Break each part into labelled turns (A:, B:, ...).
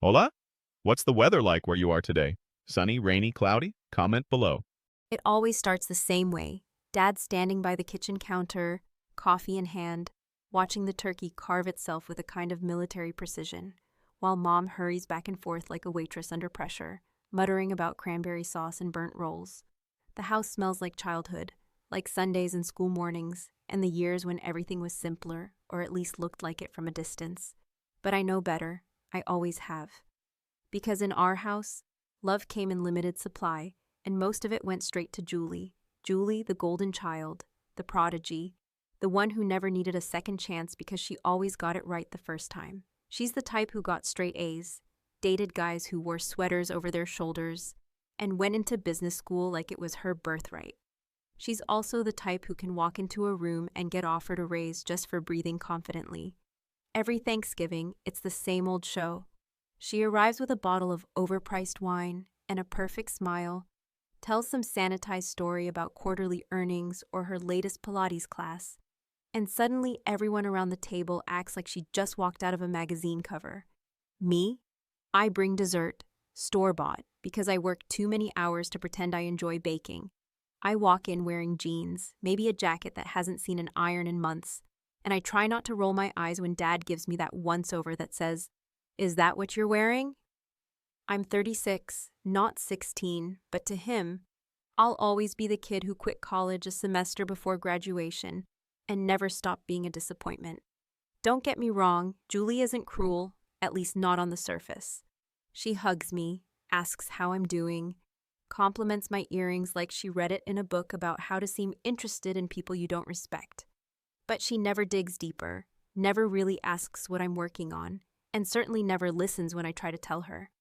A: Hola? What's the weather like where you are today? Sunny, rainy, cloudy? Comment below.
B: It always starts the same way. Dad standing by the kitchen counter, coffee in hand, watching the turkey carve itself with a kind of military precision, while Mom hurries back and forth like a waitress under pressure, muttering about cranberry sauce and burnt rolls. The house smells like childhood, like Sundays and school mornings, and the years when everything was simpler, or at least looked like it from a distance. But I know better. I always have. Because in our house, love came in limited supply, and most of it went straight to Julie. Julie, the golden child, the prodigy, the one who never needed a second chance because she always got it right the first time. She's the type who got straight A's, dated guys who wore sweaters over their shoulders, and went into business school like it was her birthright. She's also the type who can walk into a room and get offered a raise just for breathing confidently. Every Thanksgiving, it's the same old show. She arrives with a bottle of overpriced wine and a perfect smile, tells some sanitized story about quarterly earnings or her latest Pilates class, and suddenly everyone around the table acts like she just walked out of a magazine cover. Me? I bring dessert, store-bought, because I work too many hours to pretend I enjoy baking. I walk in wearing jeans, maybe a jacket that hasn't seen an iron in months, and I try not to roll my eyes when Dad gives me that once-over that says, "Is that what you're wearing?" I'm 36, not 16, but to him, I'll always be the kid who quit college a semester before graduation and never stopped being a disappointment. Don't get me wrong, Julie isn't cruel, at least not on the surface. She hugs me, asks how I'm doing, compliments my earrings like she read it in a book about how to seem interested in people you don't respect. But she never digs deeper, never really asks what I'm working on, and certainly never listens when I try to tell her.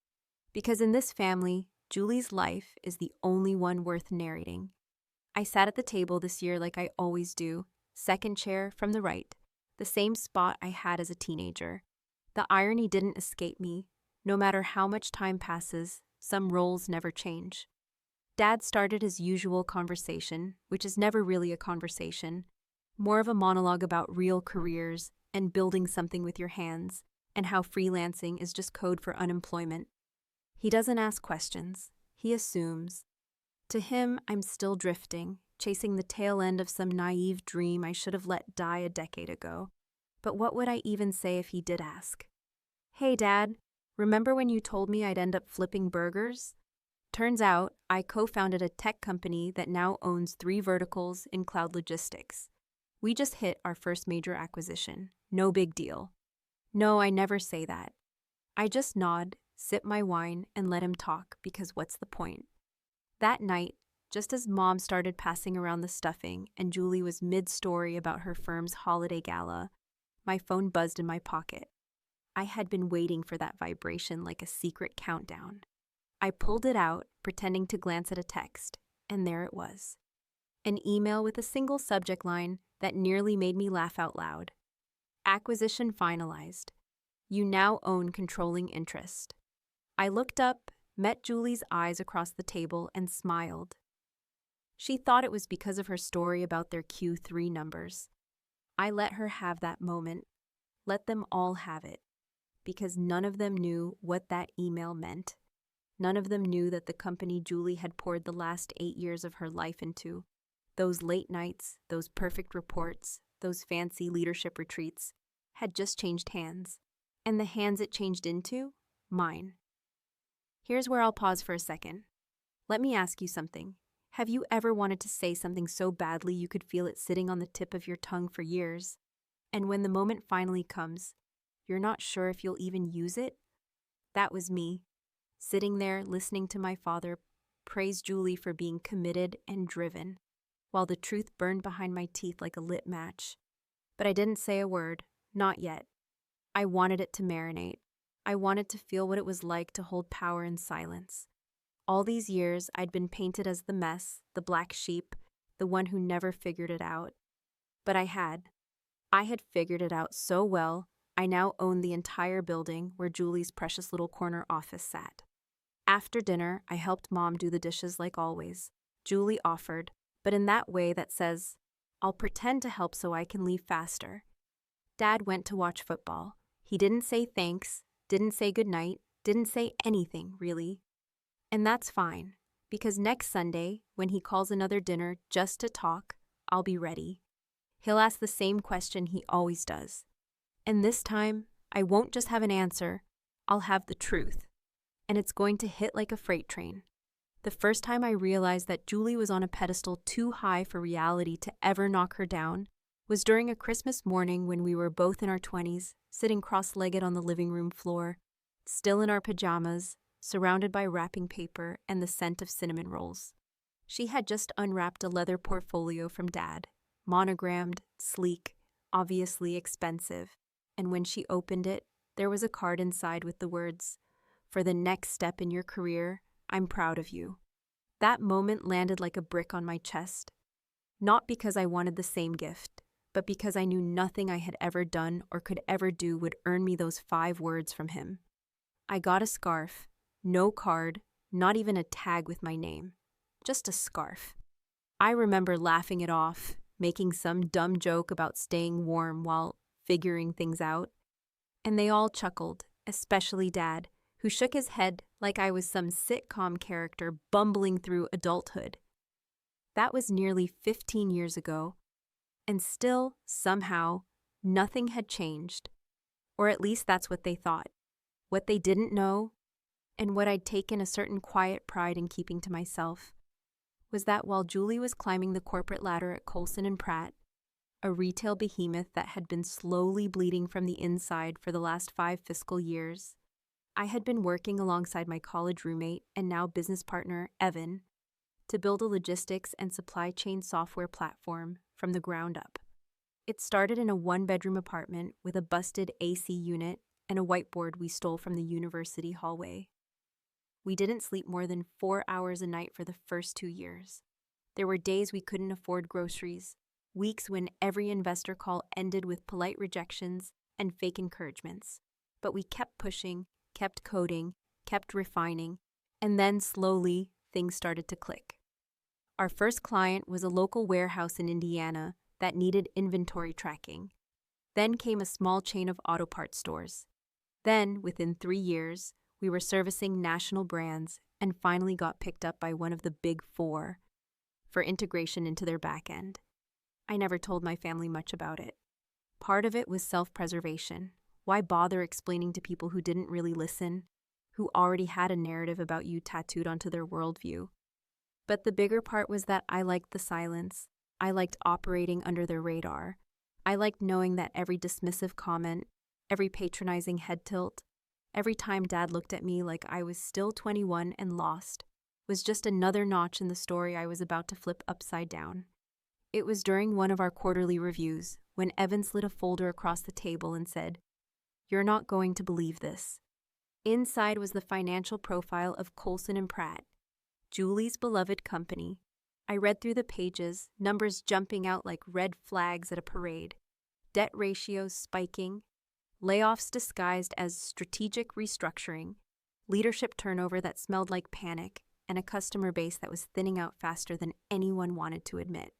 B: Because in this family, Julie's life is the only one worth narrating. I sat at the table this year like I always do, second chair from the right, the same spot I had as a teenager. The irony didn't escape me. No matter how much time passes, some roles never change. Dad started his usual conversation, which is never really a conversation, more of a monologue about real careers and building something with your hands, and how freelancing is just code for unemployment. He doesn't ask questions. He assumes. To him, I'm still drifting, chasing the tail end of some naive dream I should have let die a decade ago. But what would I even say if he did ask? "Hey, Dad, remember when you told me I'd end up flipping burgers?" Turns out, I co-founded a tech company that now owns 3 verticals in cloud logistics. We just hit our first major acquisition. No big deal. No, I never say that. I just nod, sip my wine, and let him talk, because what's the point? That night, just as Mom started passing around the stuffing and Julie was mid-story about her firm's holiday gala, my phone buzzed in my pocket. I had been waiting for that vibration like a secret countdown. I pulled it out, pretending to glance at a text, and there it was. An email with a single subject line that nearly made me laugh out loud. Acquisition finalized. You now own controlling interest. I looked up, met Julie's eyes across the table, and smiled. She thought it was because of her story about their Q3 numbers. I let her have that moment, let them all have it, because none of them knew what that email meant. None of them knew that the company Julie had poured the last 8 years of her life into, those late nights, those perfect reports, those fancy leadership retreats, had just changed hands. And the hands it changed into? Mine. Here's where I'll pause for a second. Let me ask you something. Have you ever wanted to say something so badly you could feel it sitting on the tip of your tongue for years? And when the moment finally comes, you're not sure if you'll even use it? That was me, sitting there listening to my father praise Julie for being committed and driven, while the truth burned behind my teeth like a lit match. But I didn't say a word, not yet. I wanted it to marinate. I wanted to feel what it was like to hold power in silence. All these years, I'd been painted as the mess, the black sheep, the one who never figured it out. But I had. I had figured it out so well, I now owned the entire building where Julie's precious little corner office sat. After dinner, I helped Mom do the dishes like always. Julie offered, but in that way that says, "I'll pretend to help so I can leave faster." Dad went to watch football. He didn't say thanks, didn't say goodnight, Didn't say anything, really. And that's fine, because next Sunday, when he calls another dinner just to talk, I'll be ready. He'll ask the same question he always does. And this time, I won't just have an answer, I'll have the truth. And it's going to hit like a freight train. The first time I realized that Julie was on a pedestal too high for reality to ever knock her down was during a Christmas morning when we were both in our 20s, sitting cross-legged on the living room floor, still in our pajamas, surrounded by wrapping paper and the scent of cinnamon rolls. She had just unwrapped a leather portfolio from Dad, monogrammed, sleek, obviously expensive, and when she opened it, there was a card inside with the words, "For the next step in your career, I'm proud of you." That moment landed like a brick on my chest. Not because I wanted the same gift, but because I knew nothing I had ever done or could ever do would earn me those 5 words from him. I got a scarf, no card, not even a tag with my name, just a scarf. I remember laughing it off, making some dumb joke about staying warm while figuring things out, and they all chuckled, especially Dad, who shook his head like I was some sitcom character bumbling through adulthood. That was nearly 15 years ago, and still, somehow, nothing had changed. Or at least that's what they thought. What they didn't know, and what I'd taken a certain quiet pride in keeping to myself, was that while Julie was climbing the corporate ladder at Coulson & Pratt, a retail behemoth that had been slowly bleeding from the inside for the last 5 fiscal years, I had been working alongside my college roommate and now business partner, Evan, to build a logistics and supply chain software platform from the ground up. It started in a 1-bedroom apartment with a busted AC unit and a whiteboard we stole from the university hallway. We didn't sleep more than 4 hours a night for the first 2 years. There were days we couldn't afford groceries, weeks when every investor call ended with polite rejections and fake encouragements. But we kept pushing, kept coding, kept refining, and then slowly things started to click. Our first client was a local warehouse in Indiana that needed inventory tracking. Then came a small chain of auto parts stores. Then, within 3 years, we were servicing national brands and finally got picked up by one of the big 4 for integration into their back end. I never told my family much about it. Part of it was self-preservation. Why bother explaining to people who didn't really listen, who already had a narrative about you tattooed onto their worldview? But the bigger part was that I liked the silence. I liked operating under their radar. I liked knowing that every dismissive comment, every patronizing head tilt, every time Dad looked at me like I was still 21 and lost, was just another notch in the story I was about to flip upside down. It was during one of our quarterly reviews when Evan slid a folder across the table and said, "You're not going to believe this." Inside was the financial profile of Coulson & Pratt, Julie's beloved company. I read through the pages, numbers jumping out like red flags at a parade, debt ratios spiking, layoffs disguised as strategic restructuring, leadership turnover that smelled like panic, and a customer base that was thinning out faster than anyone wanted to admit.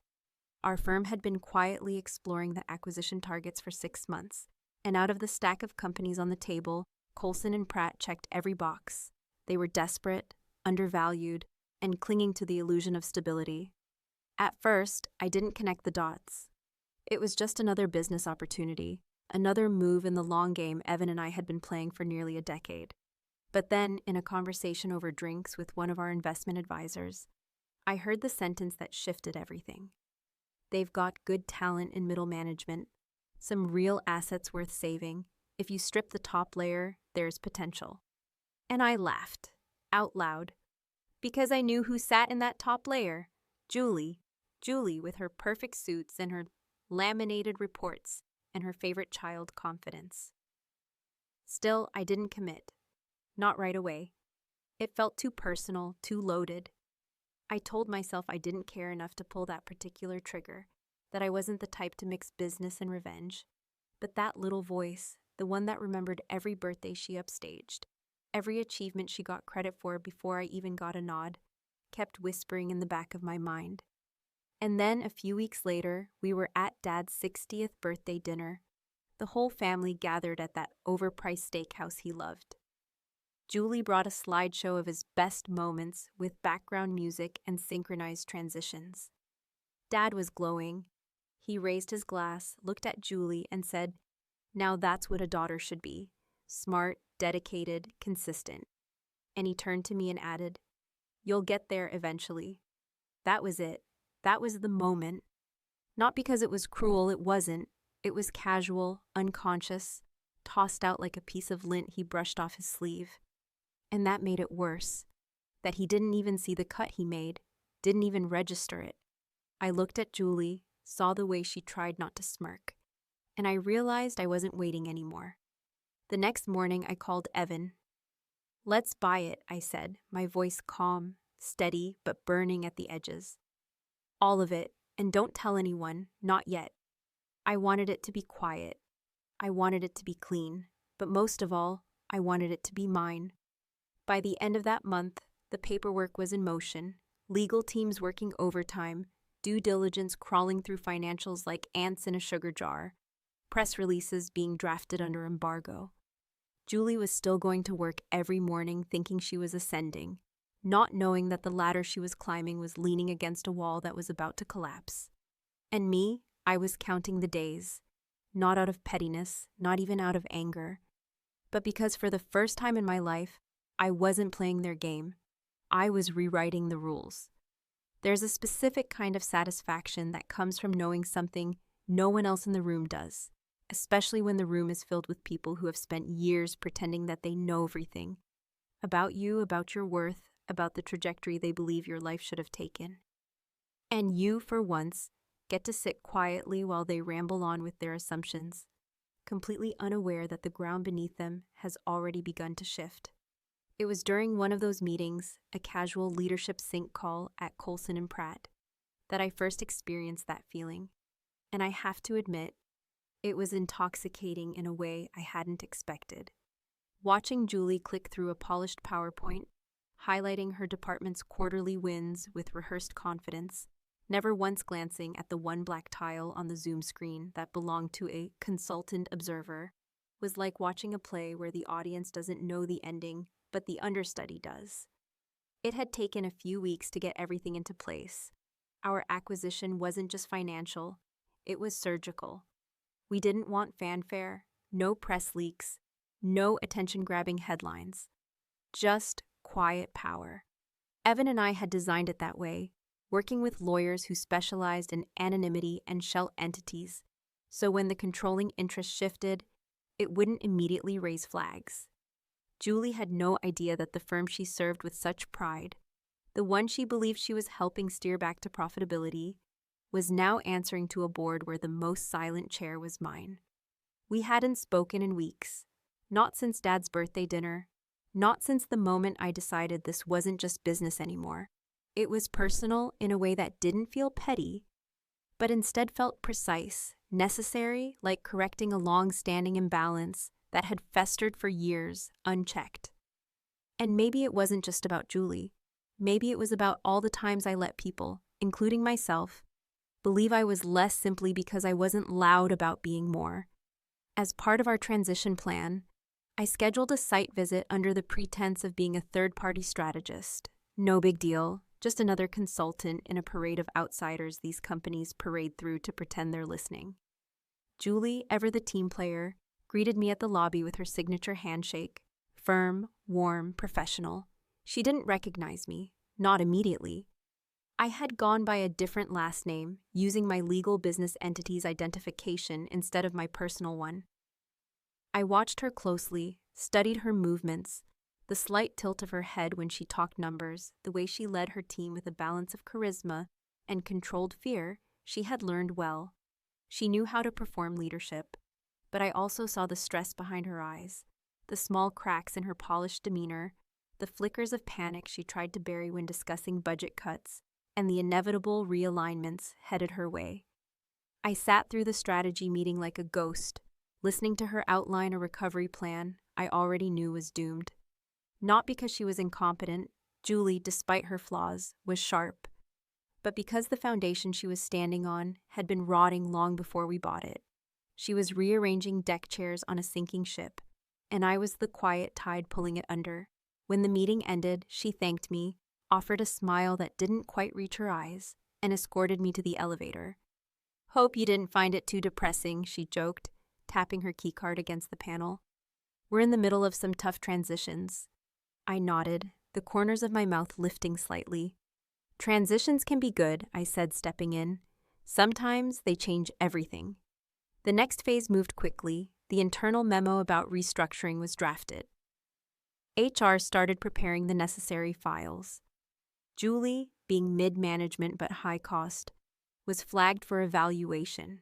B: Our firm had been quietly exploring the acquisition targets for 6 months, and out of the stack of companies on the table, Coulson & Pratt checked every box. They were desperate, undervalued, and clinging to the illusion of stability. At first, I didn't connect the dots. It was just another business opportunity, another move in the long game Evan and I had been playing for nearly a decade. But then, in a conversation over drinks with one of our investment advisors, I heard the sentence that shifted everything. They've got good talent in middle management, some real assets worth saving. If you strip the top layer, there's potential. And I laughed, out loud, because I knew who sat in that top layer. Julie with her perfect suits and her laminated reports and her favorite child, confidence. Still, I didn't commit. Not right away. It felt too personal, too loaded. I told myself I didn't care enough to pull that particular trigger, that I wasn't the type to mix business and revenge. But that little voice, the one that remembered every birthday she upstaged, every achievement she got credit for before I even got a nod, kept whispering in the back of my mind. And then a few weeks later, we were at Dad's 60th birthday dinner. The whole family gathered at that overpriced steakhouse he loved. Julie brought a slideshow of his best moments with background music and synchronized transitions. Dad was glowing. He raised his glass, looked at Julie, and said, "Now that's what a daughter should be. Smart, dedicated, consistent." And he turned to me and added, "You'll get there eventually." That was it. That was the moment. Not because it was cruel, it wasn't. It was casual, unconscious, tossed out like a piece of lint he brushed off his sleeve. And that made it worse. That he didn't even see the cut he made, didn't even register it. I looked at Julie, saw the way she tried not to smirk, and I realized I wasn't waiting anymore. The next morning, I called Evan. "Let's buy it," I said, my voice calm, steady, but burning at the edges. "All of it, and don't tell anyone, not yet." I wanted it to be quiet. I wanted it to be clean, but most of all, I wanted it to be mine. By the end of that month, the paperwork was in motion, legal teams working overtime, due diligence crawling through financials like ants in a sugar jar, press releases being drafted under embargo. Julie was still going to work every morning thinking she was ascending, not knowing that the ladder she was climbing was leaning against a wall that was about to collapse. And me, I was counting the days, not out of pettiness, not even out of anger, but because for the first time in my life, I wasn't playing their game. I was rewriting the rules. There's a specific kind of satisfaction that comes from knowing something no one else in the room does, especially when the room is filled with people who have spent years pretending that they know everything about you, about your worth, about the trajectory they believe your life should have taken. And you, for once, get to sit quietly while they ramble on with their assumptions, completely unaware that the ground beneath them has already begun to shift. It was during one of those meetings, a casual leadership sync call at Colson and Pratt, that I first experienced that feeling. And I have to admit, it was intoxicating in a way I hadn't expected. Watching Julie click through a polished PowerPoint, highlighting her department's quarterly wins with rehearsed confidence, never once glancing at the one black tile on the Zoom screen that belonged to a consultant observer, was like watching a play where the audience doesn't know the ending, but the understudy does. It had taken a few weeks to get everything into place. Our acquisition wasn't just financial, it was surgical. We didn't want fanfare, no press leaks, no attention-grabbing headlines. Just quiet power. Evan and I had designed it that way, working with lawyers who specialized in anonymity and shell entities, so when the controlling interest shifted, it wouldn't immediately raise flags. Julie had no idea that the firm she served with such pride, the one she believed she was helping steer back to profitability, was now answering to a board where the most silent chair was mine. We hadn't spoken in weeks, not since Dad's birthday dinner, not since the moment I decided this wasn't just business anymore. It was personal in a way that didn't feel petty, but instead felt precise, necessary, like correcting a long-standing imbalance that had festered for years, unchecked. And maybe it wasn't just about Julie. Maybe it was about all the times I let people, including myself, believe I was less simply because I wasn't loud about being more. As part of our transition plan, I scheduled a site visit under the pretense of being a third-party strategist. No big deal, just another consultant in a parade of outsiders these companies parade through to pretend they're listening. Julie, ever the team player, greeted me at the lobby with her signature handshake, firm, warm, professional. She didn't recognize me, not immediately. I had gone by a different last name, using my legal business entity's identification instead of my personal one. I watched her closely, studied her movements, the slight tilt of her head when she talked numbers, the way she led her team with a balance of charisma and controlled fear she had learned well. She knew how to perform leadership, but I also saw the stress behind her eyes, the small cracks in her polished demeanor, the flickers of panic she tried to bury when discussing budget cuts, and the inevitable realignments headed her way. I sat through the strategy meeting like a ghost, listening to her outline a recovery plan I already knew was doomed. Not because she was incompetent, Julie, despite her flaws, was sharp, but because the foundation she was standing on had been rotting long before we bought it. She was rearranging deck chairs on a sinking ship, and I was the quiet tide pulling it under, When the meeting ended, she thanked me, offered a smile that didn't quite reach her eyes, and escorted me to the elevator. "Hope you didn't find it too depressing," she joked, tapping her keycard against the panel. "We're in the middle of some tough transitions." I nodded, the corners of my mouth lifting slightly. "Transitions can be good," I said, stepping in. "Sometimes they change everything." The next phase moved quickly. The internal memo about restructuring was drafted. HR started preparing the necessary files. Julie, being mid-management but high cost, was flagged for evaluation.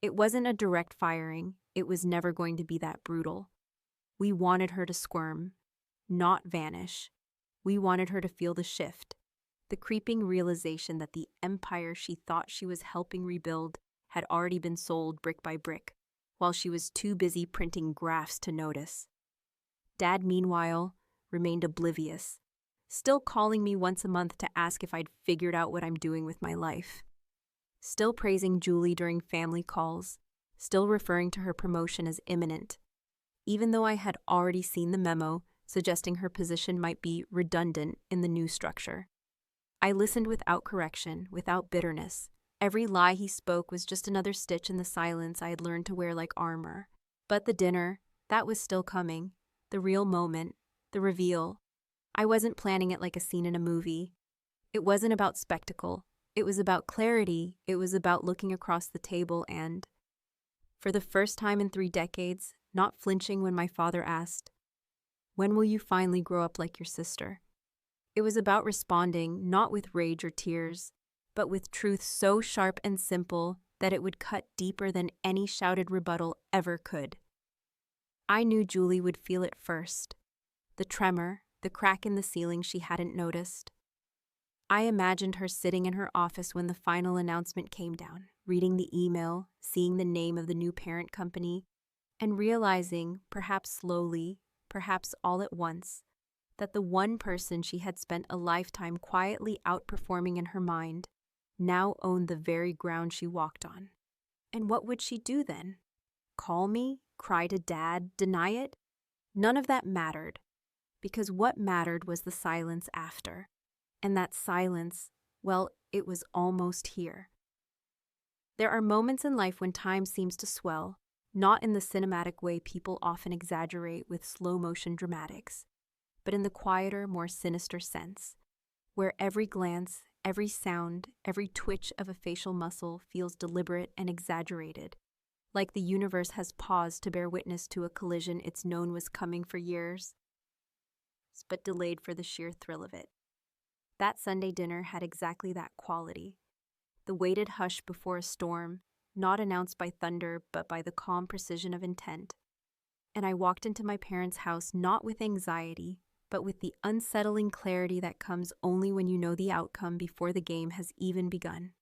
B: It wasn't a direct firing. It was never going to be that brutal. We wanted her to squirm, not vanish. We wanted her to feel the shift, the creeping realization that the empire she thought she was helping rebuild had already been sold brick by brick, while she was too busy printing graphs to notice. Dad, meanwhile, remained oblivious, still calling me once a month to ask if I'd figured out what I'm doing with my life. Still praising Julie during family calls, still referring to her promotion as imminent, even though I had already seen the memo suggesting her position might be redundant in the new structure. I listened without correction, without bitterness. Every lie he spoke was just another stitch in the silence I had learned to wear like armor. But the dinner, that was still coming. The real moment, the reveal. I wasn't planning it like a scene in a movie. It wasn't about spectacle. It was about clarity. It was about looking across the table and, for the first time in 3 decades, not flinching when my father asked, "When will you finally grow up like your sister?" It was about responding, not with rage or tears, but with truth so sharp and simple that it would cut deeper than any shouted rebuttal ever could. I knew Julie would feel it first. The tremor, the crack in the ceiling she hadn't noticed. I imagined her sitting in her office when the final announcement came down, reading the email, seeing the name of the new parent company, and realizing, perhaps slowly, perhaps all at once, that the one person she had spent a lifetime quietly outperforming in her mind now owned the very ground she walked on. And what would she do then? Call me? Cry to Dad? Deny it? None of that mattered, because what mattered was the silence after. And that silence, well, it was almost here. There are moments in life when time seems to swell, not in the cinematic way people often exaggerate with slow-motion dramatics, but in the quieter, more sinister sense, where every glance, every sound, every twitch of a facial muscle feels deliberate and exaggerated, like the universe has paused to bear witness to a collision it's known was coming for years, but delayed for the sheer thrill of it. That Sunday dinner had exactly that quality. The weighted hush before a storm, not announced by thunder but by the calm precision of intent. And I walked into my parents' house not with anxiety, but with the unsettling clarity that comes only when you know the outcome before the game has even begun.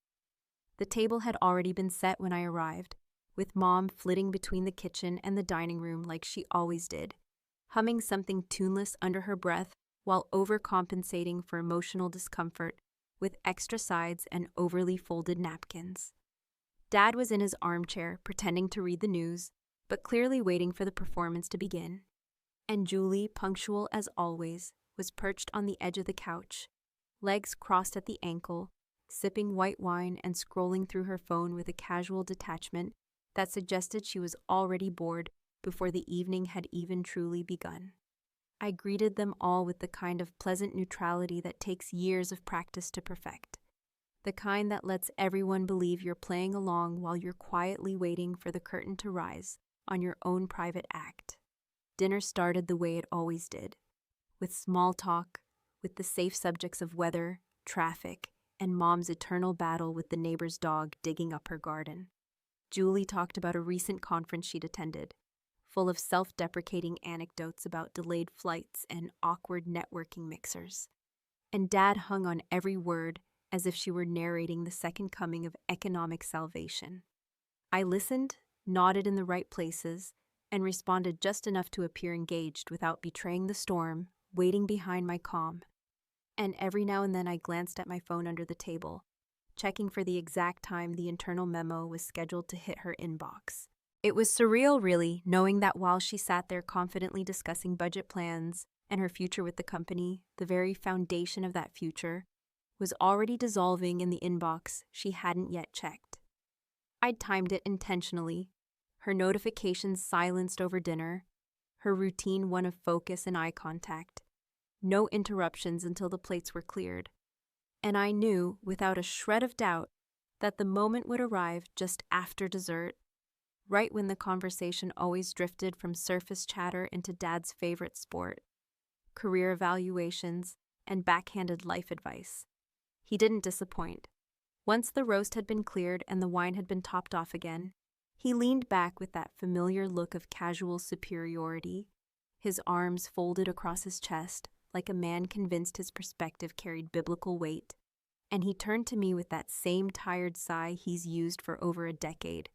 B: The table had already been set when I arrived, with Mom flitting between the kitchen and the dining room like she always did, humming something tuneless under her breath while overcompensating for emotional discomfort with extra sides and overly folded napkins. Dad was in his armchair, pretending to read the news, but clearly waiting for the performance to begin. And Julie, punctual as always, was perched on the edge of the couch, legs crossed at the ankle, sipping white wine and scrolling through her phone with a casual detachment that suggested she was already bored before the evening had even truly begun. I greeted them all with the kind of pleasant neutrality that takes years of practice to perfect, the kind that lets everyone believe you're playing along while you're quietly waiting for the curtain to rise on your own private act. Dinner started the way it always did, with small talk, with the safe subjects of weather, traffic, and Mom's eternal battle with the neighbor's dog digging up her garden. Julie talked about a recent conference she'd attended, full of self-deprecating anecdotes about delayed flights and awkward networking mixers. And Dad hung on every word as if she were narrating the second coming of economic salvation. I listened, nodded in the right places, and responded just enough to appear engaged without betraying the storm, waiting behind my calm. And every now and then I glanced at my phone under the table, checking for the exact time the internal memo was scheduled to hit her inbox. It was surreal, really, knowing that while she sat there confidently discussing budget plans and her future with the company, the very foundation of that future was already dissolving in the inbox she hadn't yet checked. I'd timed it intentionally, her notifications silenced over dinner, her routine one of focus and eye contact, no interruptions until the plates were cleared. And I knew, without a shred of doubt, that the moment would arrive just after dessert, right when the conversation always drifted from surface chatter into Dad's favorite sport, career evaluations, and backhanded life advice. He didn't disappoint. Once the roast had been cleared and the wine had been topped off again, he leaned back with that familiar look of casual superiority, his arms folded across his chest like a man convinced his perspective carried biblical weight, and he turned to me with that same tired sigh he's used for over a decade.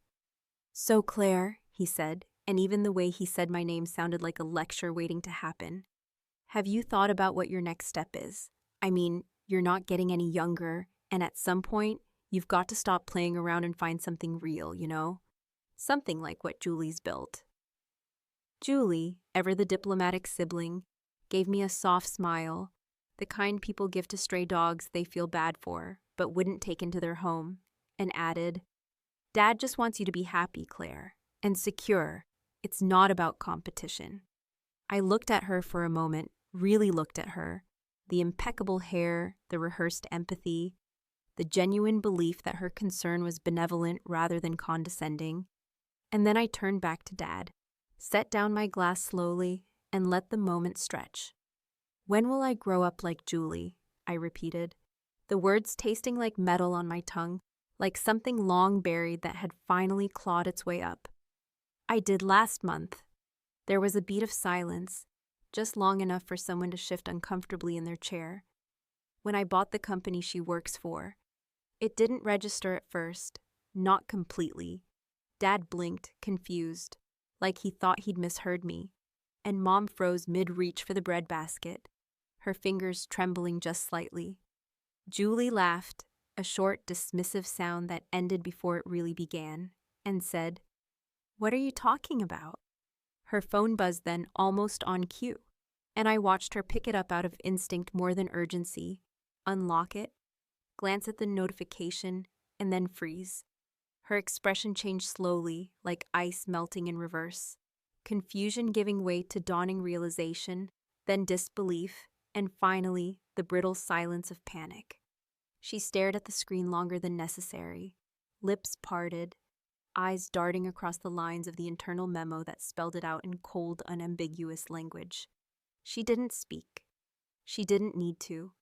B: "So, Claire," he said, and even the way he said my name sounded like a lecture waiting to happen, "have you thought about what your next step is? I mean, you're not getting any younger, and at some point, you've got to stop playing around and find something real, you know? Something like what Julie's built." Julie, ever the diplomatic sibling, gave me a soft smile, the kind people give to stray dogs they feel bad for, but wouldn't take into their home, and added, "Dad just wants you to be happy, Claire, and secure. It's not about competition." I looked at her for a moment, really looked at her, the impeccable hair, the rehearsed empathy, the genuine belief that her concern was benevolent rather than condescending. And then I turned back to Dad, set down my glass slowly, and let the moment stretch. "When will I grow up like Julie?" I repeated, the words tasting like metal on my tongue, like something long buried that had finally clawed its way up. "I did last month." There was a beat of silence, just long enough for someone to shift uncomfortably in their chair. "When I bought the company she works for." It didn't register at first, not completely. Dad blinked, confused, like he thought he'd misheard me, and Mom froze mid-reach for the breadbasket, her fingers trembling just slightly. Julie laughed, a short, dismissive sound that ended before it really began, and said, "What are you talking about?" Her phone buzzed then, almost on cue, and I watched her pick it up out of instinct more than urgency, unlock it, glance at the notification, and then freeze. Her expression changed slowly, like ice melting in reverse, confusion giving way to dawning realization, then disbelief, and finally, the brittle silence of panic. She stared at the screen longer than necessary, lips parted, eyes darting across the lines of the internal memo that spelled it out in cold, unambiguous language. She didn't speak. She didn't need to.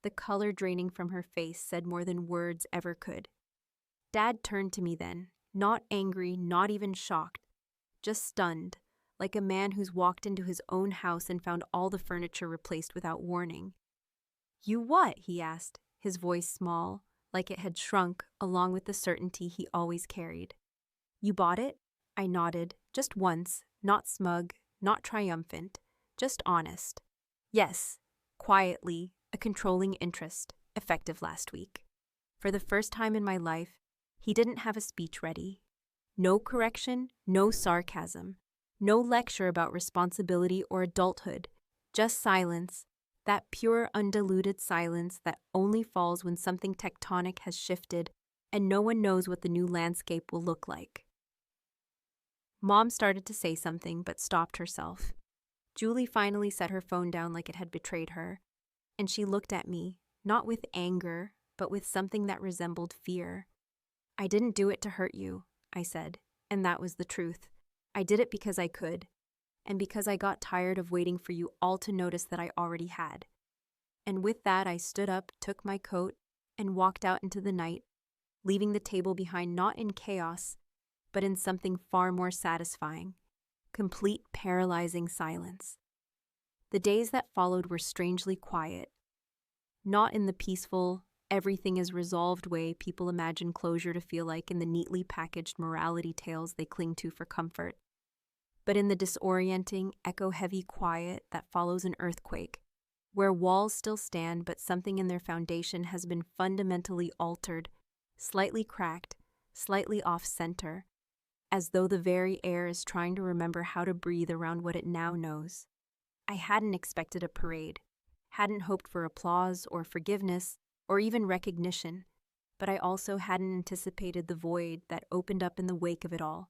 B: The color draining from her face said more than words ever could. Dad turned to me then, not angry, not even shocked, just stunned, like a man who's walked into his own house and found all the furniture replaced without warning. "You what?" he asked, his voice small, like it had shrunk along with the certainty he always carried. "You bought it?" I nodded, just once, not smug, not triumphant, just honest. "Yes," quietly, a controlling interest, effective last week. For the first time in my life, he didn't have a speech ready. No correction, no sarcasm, no lecture about responsibility or adulthood, just silence, that pure, undiluted silence that only falls when something tectonic has shifted and no one knows what the new landscape will look like. Mom started to say something but stopped herself. Julie finally set her phone down like it had betrayed her, and she looked at me, not with anger, but with something that resembled fear. "I didn't do it to hurt you," I said, and that was the truth. I did it because I could, and because I got tired of waiting for you all to notice that I already had. And with that, I stood up, took my coat, and walked out into the night, leaving the table behind not in chaos, but in something far more satisfying, complete paralyzing silence. The days that followed were strangely quiet, not in the peaceful, everything is resolved way people imagine closure to feel like in the neatly packaged morality tales they cling to for comfort, but in the disorienting, echo-heavy quiet that follows an earthquake, where walls still stand but something in their foundation has been fundamentally altered, slightly cracked, slightly off-center, as though the very air is trying to remember how to breathe around what it now knows. I hadn't expected a parade, hadn't hoped for applause or forgiveness or even recognition, but I also hadn't anticipated the void that opened up in the wake of it all,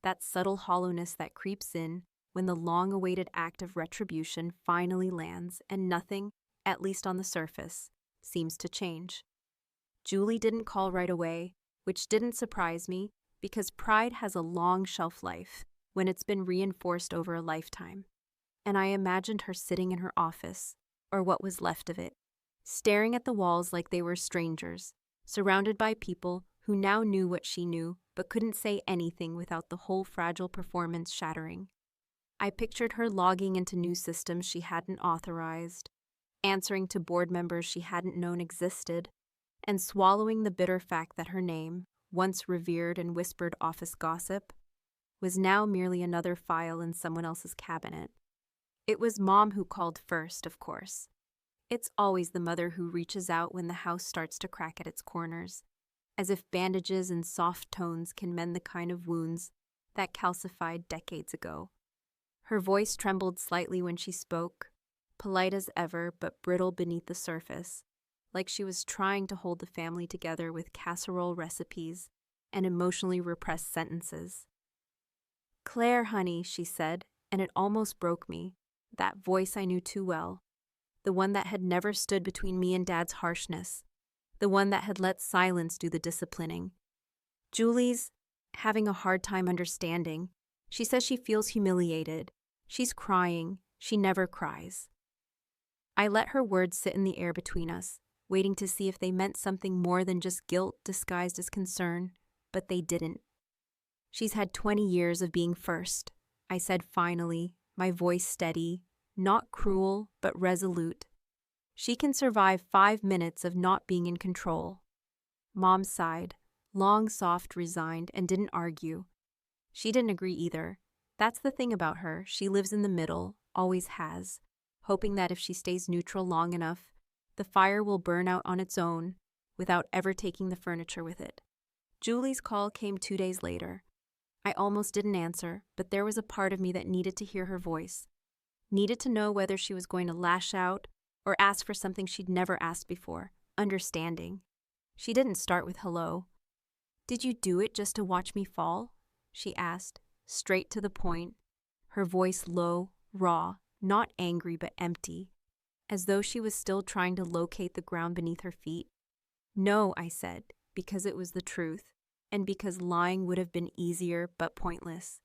B: that subtle hollowness that creeps in when the long-awaited act of retribution finally lands and nothing, at least on the surface, seems to change. Julie didn't call right away, which didn't surprise me because pride has a long shelf life when it's been reinforced over a lifetime. And I imagined her sitting in her office, or what was left of it, staring at the walls like they were strangers, surrounded by people who now knew what she knew but couldn't say anything without the whole fragile performance shattering. I pictured her logging into new systems she hadn't authorized, answering to board members she hadn't known existed, and swallowing the bitter fact that her name, once revered and whispered office gossip, was now merely another file in someone else's cabinet. It was Mom who called first, of course. It's always the mother who reaches out when the house starts to crack at its corners, as if bandages and soft tones can mend the kind of wounds that calcified decades ago. Her voice trembled slightly when she spoke, polite as ever but brittle beneath the surface, like she was trying to hold the family together with casserole recipes and emotionally repressed sentences. "Claire, honey," she said, and it almost broke me, that voice I knew too well, the one that had never stood between me and Dad's harshness, the one that had let silence do the disciplining. "Julie's having a hard time understanding. She says she feels humiliated. She's crying. She never cries." I let her words sit in the air between us, waiting to see if they meant something more than just guilt disguised as concern, but they didn't. "She's had 20 years of being first," I said finally, my voice steady, not cruel, but resolute. "She can survive 5 minutes of not being in control." Mom sighed, long, soft, resigned, and didn't argue. She didn't agree either. That's the thing about her, she lives in the middle, always has, hoping that if she stays neutral long enough, the fire will burn out on its own without ever taking the furniture with it. Julie's call came 2 days later. I almost didn't answer, but there was a part of me that needed to hear her voice, needed to know whether she was going to lash out or ask for something she'd never asked before, understanding. She didn't start with hello. "Did you do it just to watch me fall?" she asked, straight to the point, her voice low, raw, not angry but empty, as though she was still trying to locate the ground beneath her feet. "No," I said, because it was the truth, and because lying would have been easier but pointless.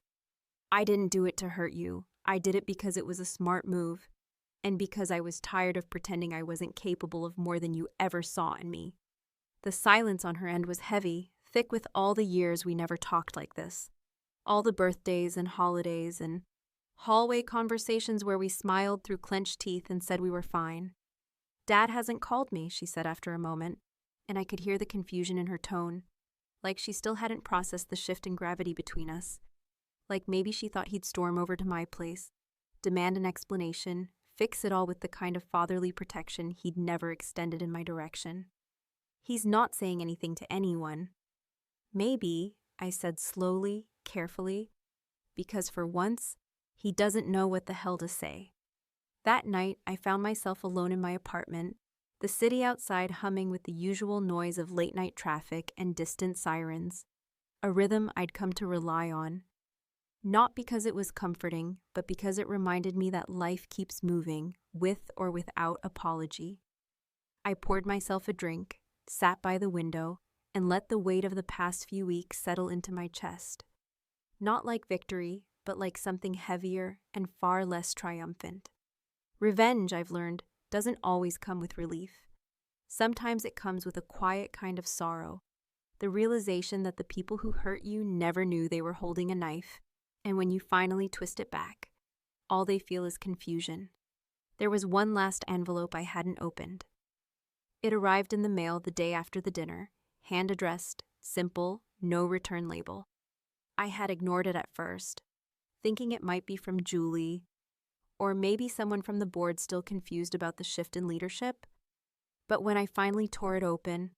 B: "I didn't do it to hurt you. I did it because it was a smart move, and because I was tired of pretending I wasn't capable of more than you ever saw in me." The silence on her end was heavy, thick with all the years we never talked like this. All the birthdays and holidays and hallway conversations where we smiled through clenched teeth and said we were fine. "Dad hasn't called me," she said after a moment, and I could hear the confusion in her tone, like she still hadn't processed the shift in gravity between us. Like maybe she thought he'd storm over to my place, demand an explanation, fix it all with the kind of fatherly protection he'd never extended in my direction. "He's not saying anything to anyone." "Maybe," I said slowly, carefully, "because for once, he doesn't know what the hell to say." That night, I found myself alone in my apartment, the city outside humming with the usual noise of late-night traffic and distant sirens, a rhythm I'd come to rely on. Not because it was comforting, but because it reminded me that life keeps moving, with or without apology. I poured myself a drink, sat by the window, and let the weight of the past few weeks settle into my chest. Not like victory, but like something heavier and far less triumphant. Revenge, I've learned, doesn't always come with relief. Sometimes it comes with a quiet kind of sorrow, the realization that the people who hurt you never knew they were holding a knife, and when you finally twist it back, all they feel is confusion. There was one last envelope I hadn't opened. It arrived in the mail the day after the dinner, hand-addressed, simple, no return label. I had ignored it at first, thinking it might be from Julie, or maybe someone from the board still confused about the shift in leadership. But when I finally tore it open,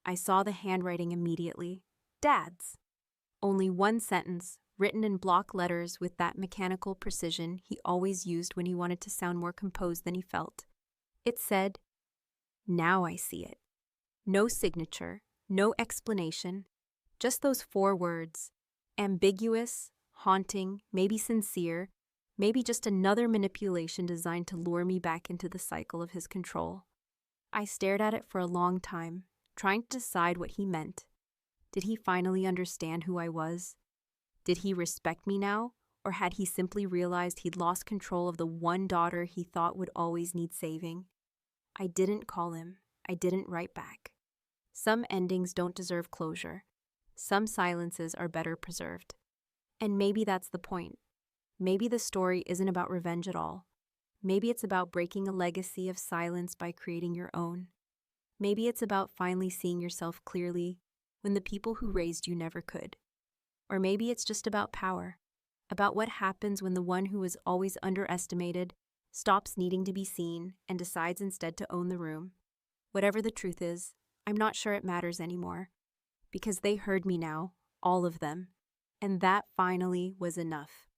B: I saw the handwriting immediately. Dad's. Only one sentence, written in block letters with that mechanical precision he always used when he wanted to sound more composed than he felt. It said, "Now I see it." No signature, no explanation, just those 4 words. Ambiguous, haunting, maybe sincere, maybe just another manipulation designed to lure me back into the cycle of his control. I stared at it for a long time, trying to decide what he meant. Did he finally understand who I was? Did he respect me now, or had he simply realized he'd lost control of the one daughter he thought would always need saving? I didn't call him. I didn't write back. Some endings don't deserve closure. Some silences are better preserved. And maybe that's the point. Maybe the story isn't about revenge at all. Maybe it's about breaking a legacy of silence by creating your own. Maybe it's about finally seeing yourself clearly when the people who raised you never could. Or maybe it's just about power, about what happens when the one who was always underestimated stops needing to be seen and decides instead to own the room. Whatever the truth is, I'm not sure it matters anymore, because they heard me now, all of them, and that finally was enough.